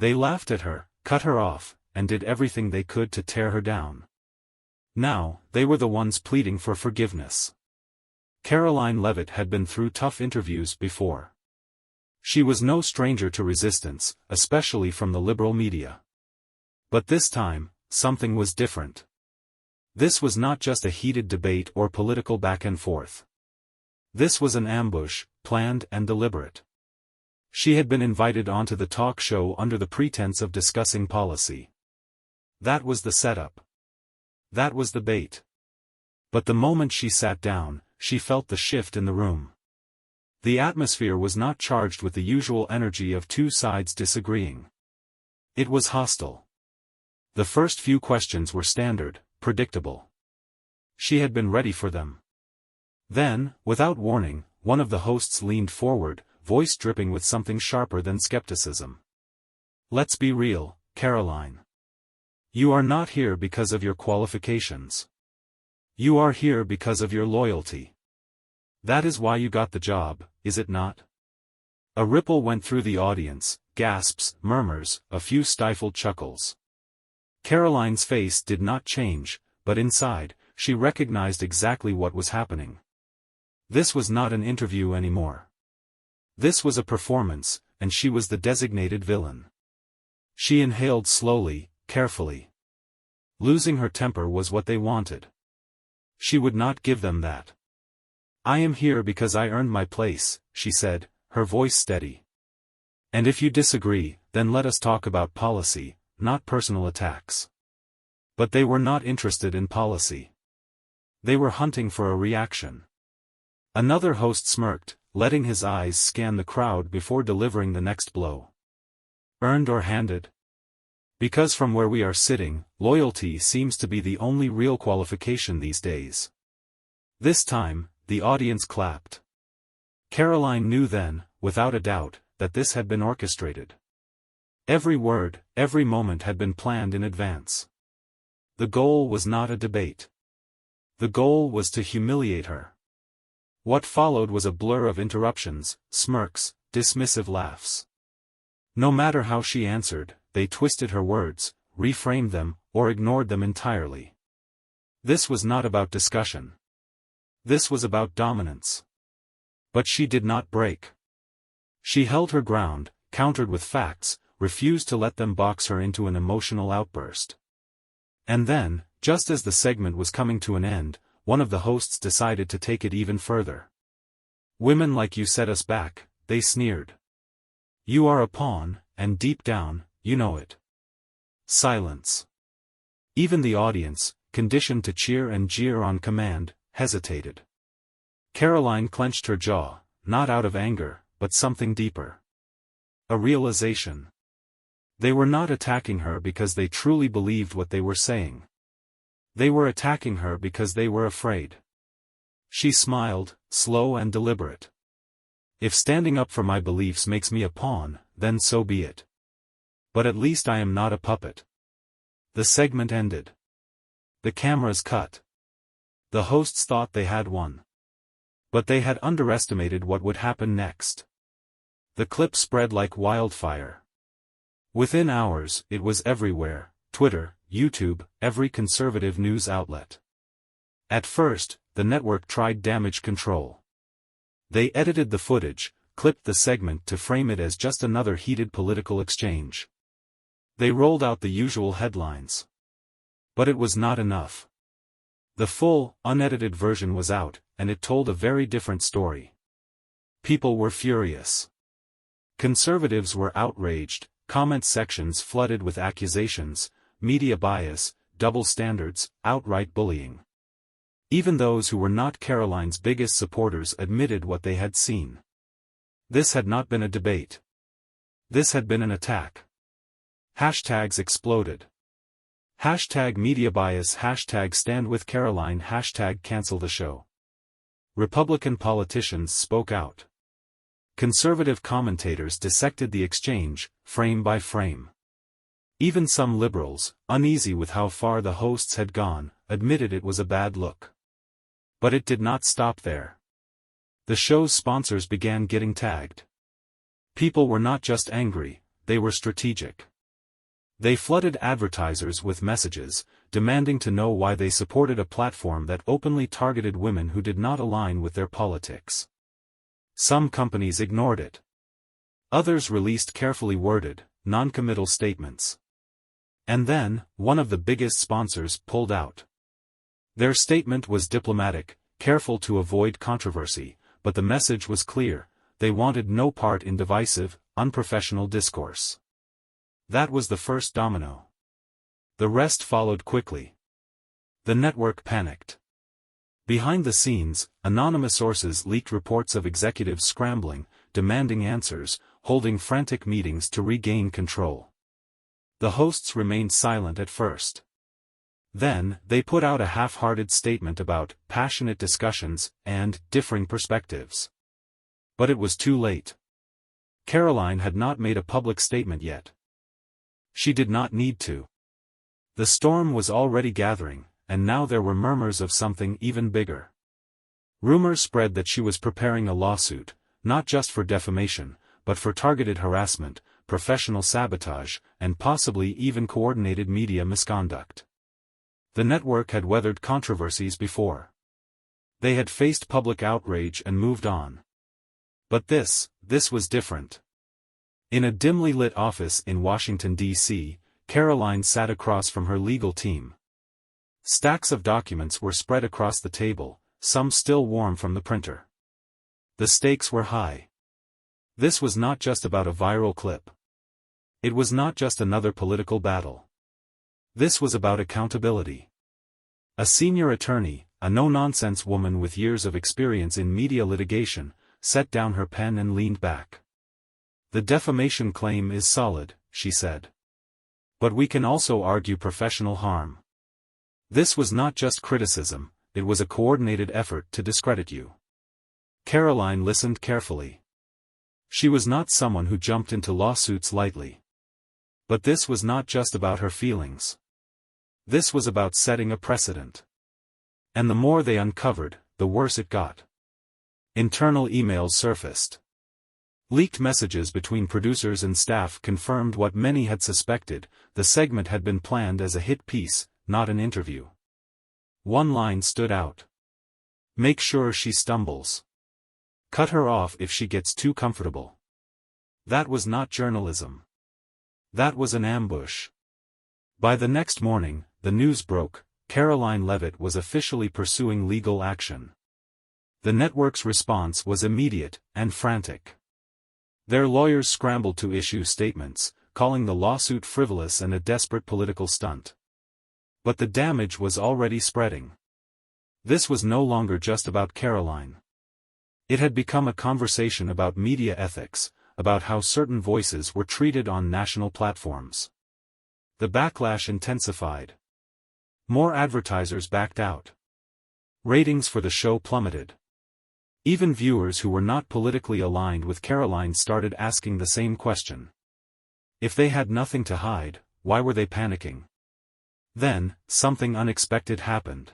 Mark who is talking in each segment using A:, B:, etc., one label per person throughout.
A: They laughed at her, cut her off, and did everything they could to tear her down. Now, they were the ones pleading for forgiveness. Karoline Leavitt had been through tough interviews before. She was no stranger to resistance, especially from the liberal media. But this time, something was different. This was not just a heated debate or political back and forth. This was an ambush, planned and deliberate. She had been invited onto the talk show under the pretense of discussing policy. That was the setup. That was the bait. But the moment she sat down, she felt the shift in the room. The atmosphere was not charged with the usual energy of two sides disagreeing. It was hostile. The first few questions were standard, predictable. She had been ready for them. Then, without warning, one of the hosts leaned forward, voice dripping with something sharper than skepticism. "Let's be real, Karoline. You are not here because of your qualifications. You are here because of your loyalty. That is why you got the job, is it not?" A ripple went through the audience, gasps, murmurs, a few stifled chuckles. Karoline's face did not change, but inside, she recognized exactly what was happening. This was not an interview anymore. This was a performance, and she was the designated villain. She inhaled slowly, carefully. Losing her temper was what they wanted. She would not give them that. "I am here because I earned my place," she said, her voice steady. "And if you disagree, then let us talk about policy, not personal attacks." But they were not interested in policy. They were hunting for a reaction. Another host smirked, letting his eyes scan the crowd before delivering the next blow. "Earned or handed? Because from where we are sitting, loyalty seems to be the only real qualification these days." This time, the audience clapped. Karoline knew then, without a doubt, that this had been orchestrated. Every word, every moment had been planned in advance. The goal was not a debate. The goal was to humiliate her. What followed was a blur of interruptions, smirks, dismissive laughs. No matter how she answered, they twisted her words, reframed them, or ignored them entirely. This was not about discussion. This was about dominance. But she did not break. She held her ground, countered with facts, refused to let them box her into an emotional outburst. And then, just as the segment was coming to an end, one of the hosts decided to take it even further. "Women like you set us back," they sneered. "You are a pawn, and deep down, you know it." Silence. Even the audience, conditioned to cheer and jeer on command, hesitated. Karoline clenched her jaw, not out of anger, but something deeper. A realization. They were not attacking her because they truly believed what they were saying. They were attacking her because they were afraid. She smiled, slow and deliberate. "If standing up for my beliefs makes me a pawn, then so be it. But at least I am not a puppet." The segment ended. The cameras cut. The hosts thought they had won. But they had underestimated what would happen next. The clip spread like wildfire. Within hours, it was everywhere: Twitter, YouTube, every conservative news outlet. At first, the network tried damage control. They edited the footage, clipped the segment to frame it as just another heated political exchange. They rolled out the usual headlines. But it was not enough. The full, unedited version was out, and it told a very different story. People were furious. Conservatives were outraged, comment sections flooded with accusations, media bias, double standards, outright bullying. Even those who were not Karoline's biggest supporters admitted what they had seen. This had not been a debate. This had been an attack. Hashtags exploded. Hashtag media bias, hashtag stand with Karoline, hashtag cancel the show. Republican politicians spoke out. Conservative commentators dissected the exchange, frame by frame. Even some liberals, uneasy with how far the hosts had gone, admitted it was a bad look. But it did not stop there. The show's sponsors began getting tagged. People were not just angry, they were strategic. They flooded advertisers with messages, demanding to know why they supported a platform that openly targeted women who did not align with their politics. Some companies ignored it. Others released carefully worded, non-committal statements. And then, one of the biggest sponsors pulled out. Their statement was diplomatic, careful to avoid controversy, but the message was clear: they wanted no part in divisive, unprofessional discourse. That was the first domino. The rest followed quickly. The network panicked. Behind the scenes, anonymous sources leaked reports of executives scrambling, demanding answers, holding frantic meetings to regain control. The hosts remained silent at first. Then, they put out a half-hearted statement about passionate discussions and differing perspectives. But it was too late. Karoline had not made a public statement yet. She did not need to. The storm was already gathering, and now there were murmurs of something even bigger. Rumors spread that she was preparing a lawsuit, not just for defamation, but for targeted harassment, professional sabotage, and possibly even coordinated media misconduct. The network had weathered controversies before. They had faced public outrage and moved on. But this was different. In a dimly lit office in Washington, D.C., Karoline sat across from her legal team. Stacks of documents were spread across the table, some still warm from the printer. The stakes were high. This was not just about a viral clip. It was not just another political battle. This was about accountability. A senior attorney, a no-nonsense woman with years of experience in media litigation, set down her pen and leaned back. "The defamation claim is solid," she said. "But we can also argue professional harm." This was not just criticism, it was a coordinated effort to discredit you. Karoline listened carefully. She was not someone who jumped into lawsuits lightly. But this was not just about her feelings. This was about setting a precedent. And the more they uncovered, the worse it got. Internal emails surfaced. Leaked messages between producers and staff confirmed what many had suspected: the segment had been planned as a hit piece, not an interview. One line stood out. "Make sure she stumbles. Cut her off if she gets too comfortable." That was not journalism. That was an ambush. By the next morning, the news broke: Karoline Leavitt was officially pursuing legal action. The network's response was immediate and frantic. Their lawyers scrambled to issue statements, calling the lawsuit frivolous and a desperate political stunt. But the damage was already spreading. This was no longer just about Karoline. It had become a conversation about media ethics, about how certain voices were treated on national platforms. The backlash intensified. More advertisers backed out. Ratings for the show plummeted. Even viewers who were not politically aligned with Karoline started asking the same question. If they had nothing to hide, why were they panicking? Then, something unexpected happened.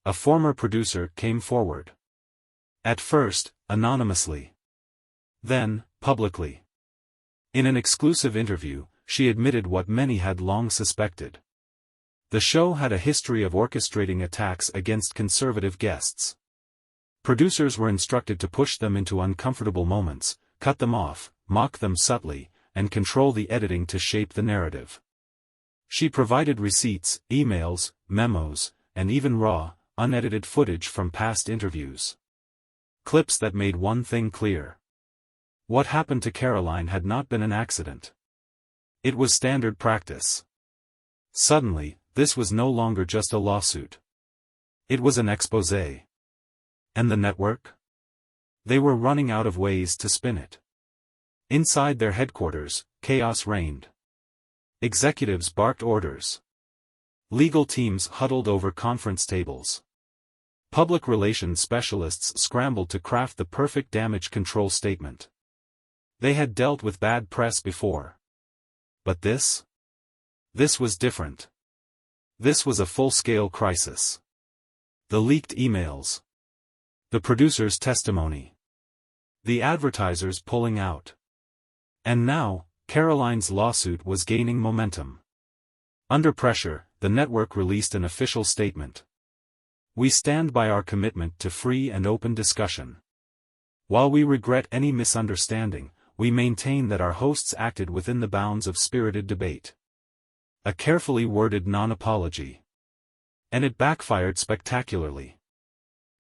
A: A former producer came forward. At first, anonymously. Then, publicly. In an exclusive interview, she admitted what many had long suspected. The show had a history of orchestrating attacks against conservative guests. Producers were instructed to push them into uncomfortable moments, cut them off, mock them subtly, and control the editing to shape the narrative. She provided receipts, emails, memos, and even raw, unedited footage from past interviews. Clips that made one thing clear. What happened to Karoline had not been an accident. It was standard practice. Suddenly, this was no longer just a lawsuit. It was an exposé. And the network? They were running out of ways to spin it. Inside their headquarters, chaos reigned. Executives barked orders. Legal teams huddled over conference tables. Public relations specialists scrambled to craft the perfect damage control statement. They had dealt with bad press before. But this? This was different. This was a full-scale crisis. The leaked emails. The producer's testimony. The advertisers pulling out. And now, Karoline's lawsuit was gaining momentum. Under pressure, the network released an official statement. "We stand by our commitment to free and open discussion. While we regret any misunderstanding, we maintain that our hosts acted within the bounds of spirited debate." A carefully worded non-apology. And it backfired spectacularly.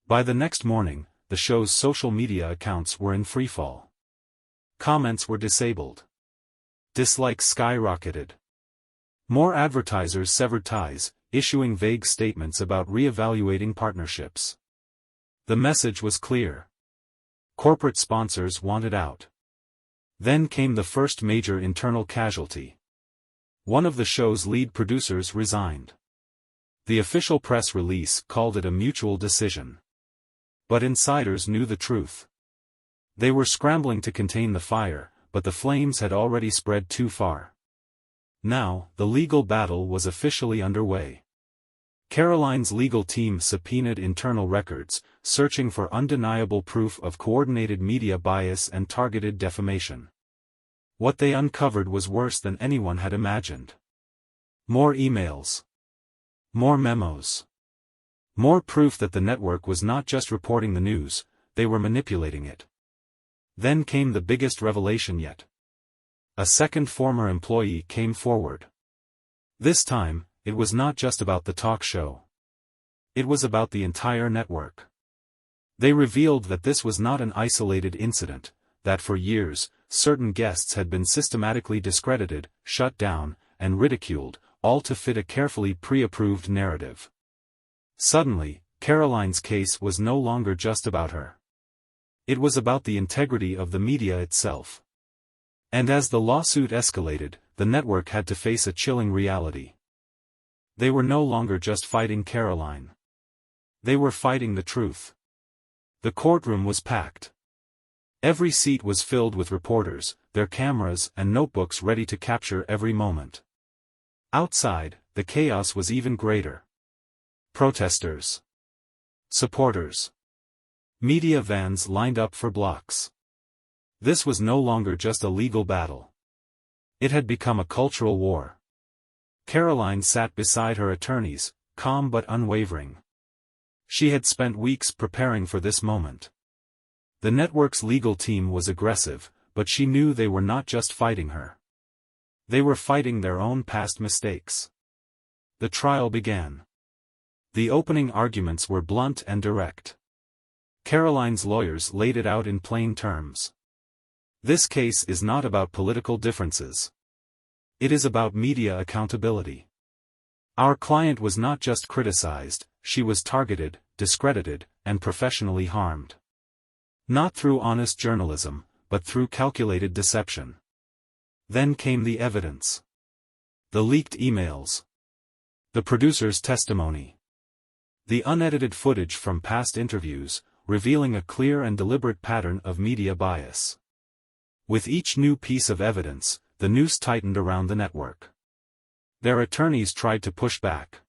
A: By the next morning, the show's social media accounts were in freefall. Comments were disabled. Dislikes skyrocketed. More advertisers severed ties, issuing vague statements about re-evaluating partnerships. The message was clear. Corporate sponsors wanted out. Then came the first major internal casualty. One of the show's lead producers resigned. The official press release called it a mutual decision. But insiders knew the truth. They were scrambling to contain the fire, but the flames had already spread too far. Now, the legal battle was officially underway. Karoline's legal team subpoenaed internal records, searching for undeniable proof of coordinated media bias and targeted defamation. What they uncovered was worse than anyone had imagined. More emails. More memos. More proof that the network was not just reporting the news, they were manipulating it. Then came the biggest revelation yet. A second former employee came forward. This time, it was not just about the talk show. It was about the entire network. They revealed that this was not an isolated incident, that for years, certain guests had been systematically discredited, shut down, and ridiculed, all to fit a carefully pre-approved narrative. Suddenly, Karoline's case was no longer just about her. It was about the integrity of the media itself. And as the lawsuit escalated, the network had to face a chilling reality. They were no longer just fighting Karoline. They were fighting the truth. The courtroom was packed. Every seat was filled with reporters, their cameras and notebooks ready to capture every moment. Outside, the chaos was even greater. Protesters. Supporters. Media vans lined up for blocks. This was no longer just a legal battle. It had become a cultural war. Karoline sat beside her attorneys, calm but unwavering. She had spent weeks preparing for this moment. The network's legal team was aggressive, but she knew they were not just fighting her. They were fighting their own past mistakes. The trial began. The opening arguments were blunt and direct. Karoline's lawyers laid it out in plain terms. This case is not about political differences. It is about media accountability. Our client was not just criticized, she was targeted, discredited, and professionally harmed. Not through honest journalism, but through calculated deception. Then came the evidence. The leaked emails. The producer's testimony. The unedited footage from past interviews, revealing a clear and deliberate pattern of media bias. With each new piece of evidence, the noose tightened around the network. Their attorneys tried to push back.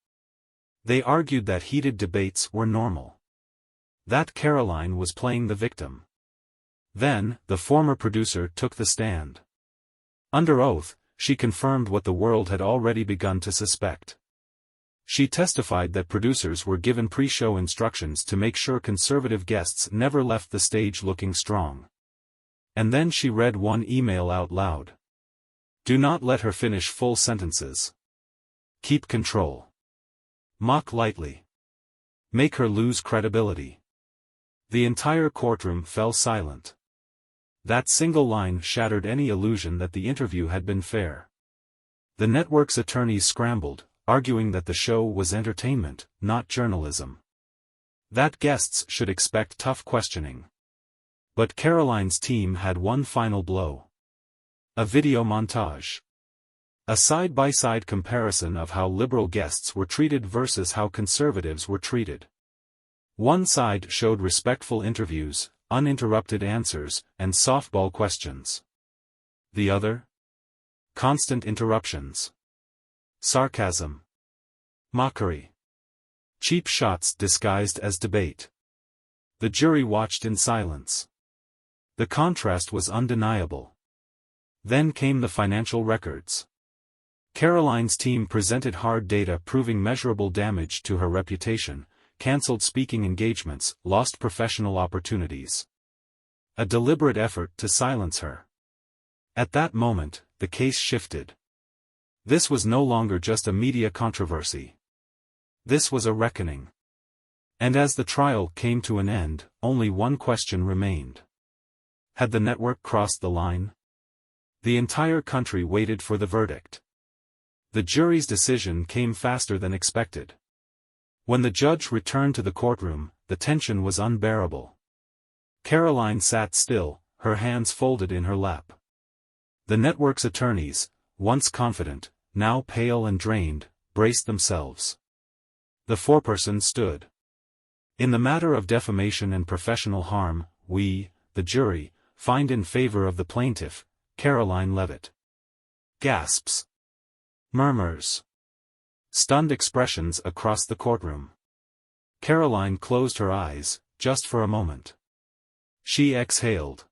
A: They argued that heated debates were normal. That Karoline was playing the victim. Then, the former producer took the stand. Under oath, she confirmed what the world had already begun to suspect. She testified that producers were given pre-show instructions to make sure conservative guests never left the stage looking strong. And then she read one email out loud. Do not let her finish full sentences. Keep control. Mock lightly. Make her lose credibility. The entire courtroom fell silent. That single line shattered any illusion that the interview had been fair. The network's attorneys scrambled, arguing that the show was entertainment, not journalism. That guests should expect tough questioning. But Karoline's team had one final blow. A video montage. A side-by-side comparison of how liberal guests were treated versus how conservatives were treated. One side showed respectful interviews, uninterrupted answers, and softball questions. The other? Constant interruptions. Sarcasm. Mockery. Cheap shots disguised as debate. The jury watched in silence. The contrast was undeniable. Then came the financial records. Karoline's team presented hard data proving measurable damage to her reputation, cancelled speaking engagements, lost professional opportunities. A deliberate effort to silence her. At that moment, the case shifted. This was no longer just a media controversy. This was a reckoning. And as the trial came to an end, only one question remained. Had the network crossed the line? The entire country waited for the verdict. The jury's decision came faster than expected. When the judge returned to the courtroom, the tension was unbearable. Karoline sat still, her hands folded in her lap. The network's attorneys, once confident, now pale and drained, braced themselves. The foreperson stood. In the matter of defamation and professional harm, we, the jury, find in favor of the plaintiff, Karoline Leavitt. Gasps. Murmurs. Stunned expressions across the courtroom. Karoline closed her eyes, just for a moment. She exhaled.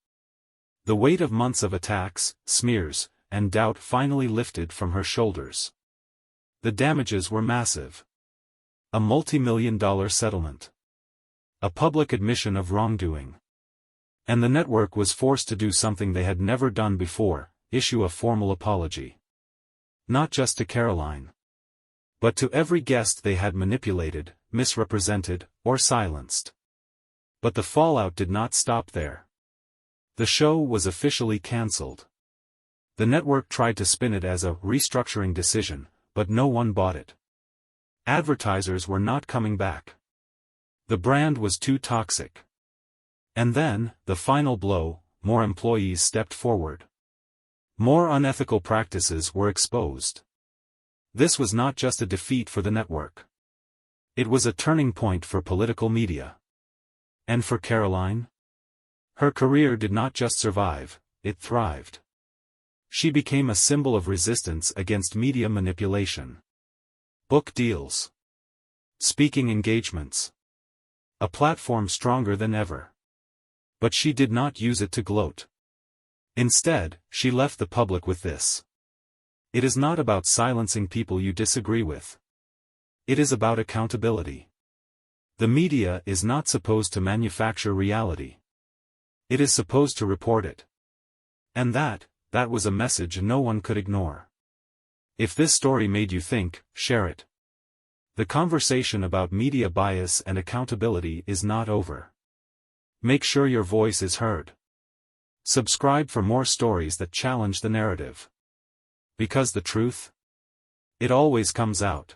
A: The weight of months of attacks, smears, and doubt finally lifted from her shoulders. The damages were massive. A multi-million-dollar settlement. A public admission of wrongdoing. And the network was forced to do something they had never done before, issue a formal apology. Not just to Karoline, but to every guest they had manipulated, misrepresented, or silenced. But the fallout did not stop there. The show was officially cancelled. The network tried to spin it as a restructuring decision, but no one bought it. Advertisers were not coming back. The brand was too toxic. And then, the final blow, more employees stepped forward. More unethical practices were exposed. This was not just a defeat for the network. It was a turning point for political media. And for Karoline? Her career did not just survive, it thrived. She became a symbol of resistance against media manipulation. Book deals. Speaking engagements. A platform stronger than ever. But she did not use it to gloat. Instead, she left the public with this. It is not about silencing people you disagree with. It is about accountability. The media is not supposed to manufacture reality. It is supposed to report it. And that was a message no one could ignore. If this story made you think, share it. The conversation about media bias and accountability is not over. Make sure your voice is heard. Subscribe for more stories that challenge the narrative. Because the truth? It always comes out.